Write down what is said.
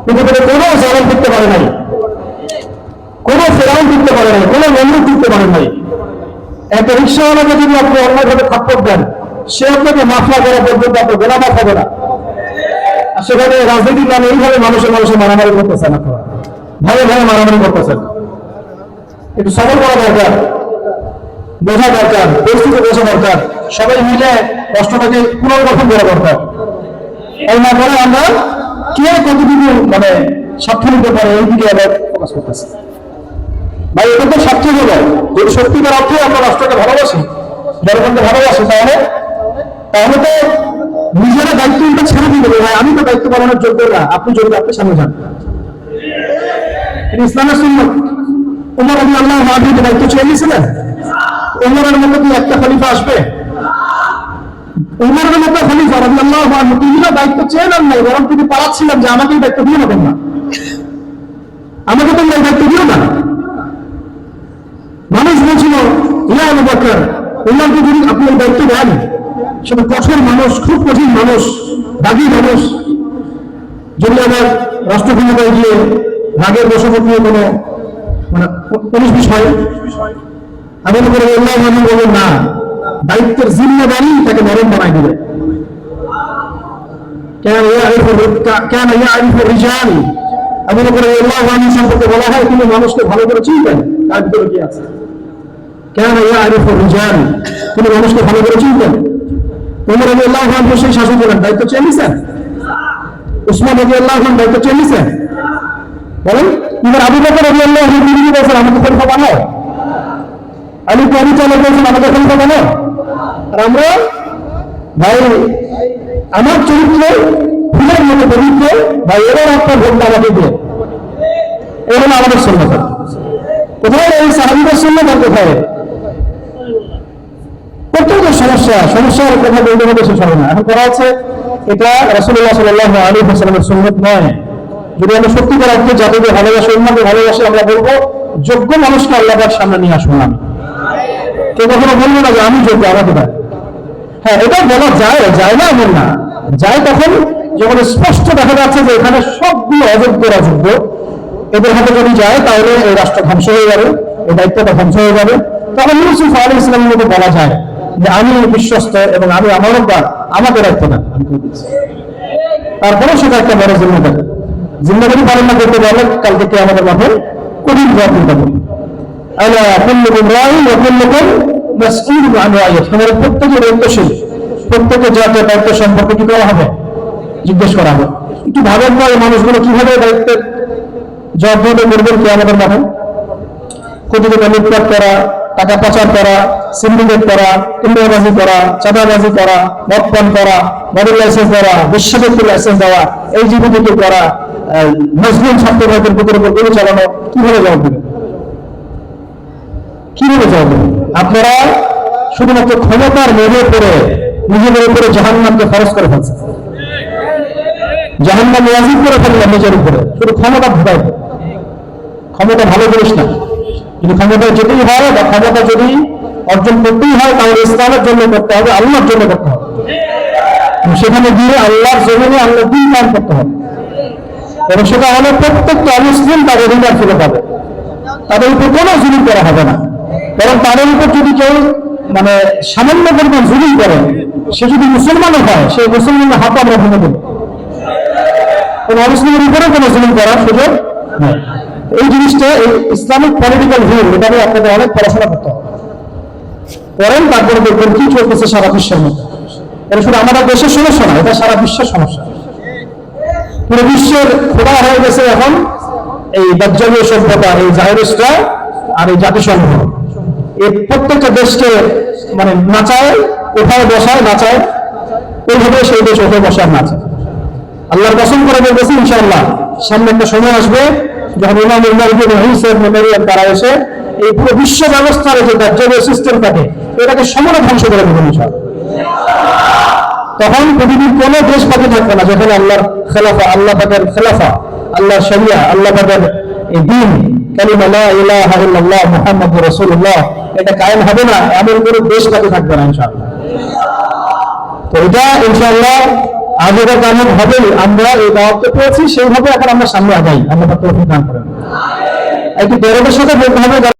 পৃথিবীতে কোনো জালেম টিকতে পারে নাই, কোনো ফেরাউন টিকতে পারে নাই, কোনো নমরুদ টিকতে পারে নাই। একটা রিক্সাওয়ালাকে যদি আপনি অন্যায়ভাবে থাপ্পড় দেন, সে আপনাকে মাফা করা পর্যন্ত আপনার গোলা মাফ হবে না। আর সেখানে রাজনীতির নামে এইভাবে মানুষের মারামারি করতেছেন, আপনারা ভয়ে ভয়ে মারামারি করতেছেন। একটু সবল করা দরকার, বোঝা দরকার, পরিস্থিতি বোঝা দরকার, সবাই মিলে কষ্টটাকে পুনর্গঠন করা দরকার। এই না করে আমরা কে কতটুকু মানে স্বার্থ নিতে পারে এই দিকে আবার ফোকাস করতেছি। ভাই এটা তো স্বার্থ হলো, যদি সত্যিকার অর্থে আমরা রাষ্ট্রকে ভালোবাসি, জনগণকে ভালোবাসি, তাহলে তো নিজেরা দায়িত্বটা ছেড়ে দিতে হবে। ভাই আমি তো দায়িত্ব পালনের যোগ্য না, আপনি যোগ্য, আপনি সামনে যান। ইসলামের সুন্নাত। ওমর রাদিয়াল্লাহু আনহু দায়িত্ব চেয়ে নিয়েছিলেন, ওমরের মতো কি একটা খলিফা আসবে? উমরের মতো খলিফা রাদিয়াল্লাহু আনহু তিনি দায়িত্ব চেয়ে নেন নাই, বরং তিনি পালাচ্ছিলেন যে আমাকে দায়িত্ব দিও না, তোমরা আমাকে তোমরা দায়িত্ব দিও না। মানুষ বলছিল ইয়া আবু বকর, উমরকে যদি আপনি এই দায়িত্ব দেন, সেটা কঠোর মানুষ, খুব কঠিন মানুষ, রাগী মানুষ, যদি আমার রাষ্ট্র ক্ষমতায় গিয়ে রাগের বশবর্তী নিয়ে কোনো মানে 19 বিষয় আমি মনে করি আল্লাহ বলবেন না, দায়িত্বের জিম্মেদারি তাকে নরম বানাই দিবে। কেন রিজাল আমি মনে করি আল্লাহ সম্পর্কে বলা হয় তিনি মানুষকে ভালো করে চিনতেন, তার ভিতরে কি আছে। কেন রিজাল তিনি মানুষকে ভালো করে চিনতেন। ওমর রাদিয়াল্লাহু আনহু সেই শাসক হলেন, দায়িত্ব চেয়ে নিছেন। উসমান রাদিয়াল্লাহু আনহু দায়িত্ব চেয়ে নিছেন। বলেন এবার আবু বকর রাদিয়াল্লাহু আনহু তিনি বলেছেন আমাকে খলিফা বানাও, আলী আবু তালেব বলেছেন আমাকে খলিফা বানাও। আর আমরা ভাই আমার চরিত্র ফুলের মতো পবিত্র, ভাই এবার আপনার ভোটটা আমাকে দিয়ে, এই হলো আমাদের সুন্নাত। কোথায় এই সাহাবীদের সুন্নাত আর কোথায়? প্রত্যেকটা সমস্যার কথা বলতে বলতে শেষ হবে না। এখন করা হচ্ছে এটা রাসূলুল্লাহ সাল্লাল্লাহু আলাইহি ওয়াসাল্লামের সুন্নাত নয়। যদি আমরা সত্যিকার অর্থে জাতিকে ভালোবাসি, উম্মাহকে ভালোবাসি, আমরা বলবো যোগ্য মানুষকে আল্লাহর সামনে নিয়ে আসুন। আমি কেউ কখনো বলবো না যে আমি যোগ্য, আমাকে দেয়। হ্যাঁ, এটা বলা যায় না এমন না, যায় তখন যখন স্পষ্ট দেখা যাচ্ছে যে এখানে সবগুলো অযোগ্যরা যোগ্য। এদের হাতে যদি যায় তাহলে এই রাষ্ট্র ধ্বংস হয়ে যাবে, এই দায়িত্বটা ধ্বংস হয়ে যাবে। তখন ইউসুফ আলাইহিস সালামের মতো বলা যায় যে আমি বিশ্বস্ত এবং আমি আমানতদার, আমাকে দায়িত্ব দেন, আমি করে দিচ্ছি। তারপরে সেটা একটা বড় জিম্মেদারি পালন না করতে পারলে কালকে কে আমাদের মাঠে কঠিন জবাব দিতে হবে। আলা কুল্লুকুম রাঈন ওয়া কুল্লুকুম মাসউলুন আন রাইয়াতিহি, তোমাদের প্রত্যেকের দায়িত্বশীল, প্রত্যেকের জাতীয় দায়িত্ব সম্পর্কে কি করা হবে, জিজ্ঞেস করা হবে। একটু ভাবেন না এই মানুষগুলো কিভাবে দায়িত্বের জবাবদিহিতা করবেন কে আমাদের মাঠে। কোটি টাকা লুটপাট করা, টাকা পাচার করা, সিন্ডিকেট করা, টেন্ডারবাজি করা, চাঁদাবাজি করা, মদ পান করা, মদের লাইসেন্স দেওয়া, বেশ্যাবৃত্তির লাইসেন্স দেওয়া, LGBT করা, মুসলিম ছাত্রদের উপর গুলি চালানো, কিভাবে জবাব দেবেন? কিভাবে জবাব দেবেন? আপনারা শুধুমাত্র ক্ষমতার মেরে পড়ে নিজেদের উপরে জাহান্নামকে ফরজ করে ফেলছেন, জাহান্নাম ওয়াজিব করে ফেললেন নিজের উপরে, শুধু ক্ষমতা ভোগাই। ক্ষমতা ভালো জিনিস না, যদি ক্ষমতা যেতেই হয় বা ক্ষমতা যদি অর্জন করতেই হয় তাহলে ইসলামের জন্য করতে হবে, আল্লাহর জন্য করতে হবে। সেখানে গিয়ে আল্লাহর জমিনে আল্লাহর দ্বীন কায়েম করতে হবে এবং সেটা হলে প্রত্যেকটা অমুসলিম তার অধিকার ফিরে পাবে, তাদের উপর কোনো জুলুম করা হবে না। বরং তাদের উপর যদি কেউ মানে সামান্য পরিমাণ জুলুম করে, সে যদি মুসলমানও হয়, সেই মুসলমানের হাত আমরা ভেঙে দেব। কোন অমুসলিমের উপরে কোনো জুলুম করার সুযোগ নেই। এই জিনিসটা এই ইসলামিক পলিটিক্যাল ভিউ, এটা নিয়ে আপনাদের অনেক পড়াশোনা করতে হবে। করেন তারপরে দেখবেন কি চলতেছে সারা বিশ্বের মধ্যে। এটা শুধু আমাদের দেশের সমস্যা না, এটা সারা বিশ্বের সমস্যা। পুরো বিশ্বের খোদা হয়ে গেছে এখন এই দাজ্জালীয় সভ্যতা, এই জাহেরিস্টরা আর এই জাতিসংঘ। এই প্রত্যেকটা দেশকে মানে নাচায়, কোথায় বসায় নাচায়, ওইভাবে সেই দেশ ওঠে বসে আর নাচে। আল্লাহর কসম করে বলতেছি ইনশাআল্লাহ সামনে একটা সময় আসবে যখন ইমাম মাহদী ঈসা ইবনে মারইয়াম তারা এসে এই পুরো বিশ্ব ব্যবস্থার যে দাজ্জালীয় সিস্টেমটাকে এটাকে সমূলে ধ্বংস করে দেবেন ইনশাআল্লাহ। তখন পৃথিবীর কোনো দেশ বাকি থাকবে না যেখানে আল্লাহর খেলাফা, আল্লাহ পাকের খেলাফা, আল্লাহর শরিয়া, আল্লাহ পাকের এই দ্বীন, কালিমা লা ইলাহা ইল্লাল্লাহ মুহাম্মাদুর রাসূলুল্লাহ, এটা কায়েম হবে না, এমন কোনো দেশ বাকি থাকবে না ইনশাআল্লাহ। তো এটা ইনশাআল্লাহ আগেকার যেমন ভাবে আমরা এই দাওয়াত পেয়েছি সেইভাবে এখন আমরা সামনে আগাই, আল্লাহ পাক তৌফিক দান করেন। একটু দরদের সাথে বলতে হবে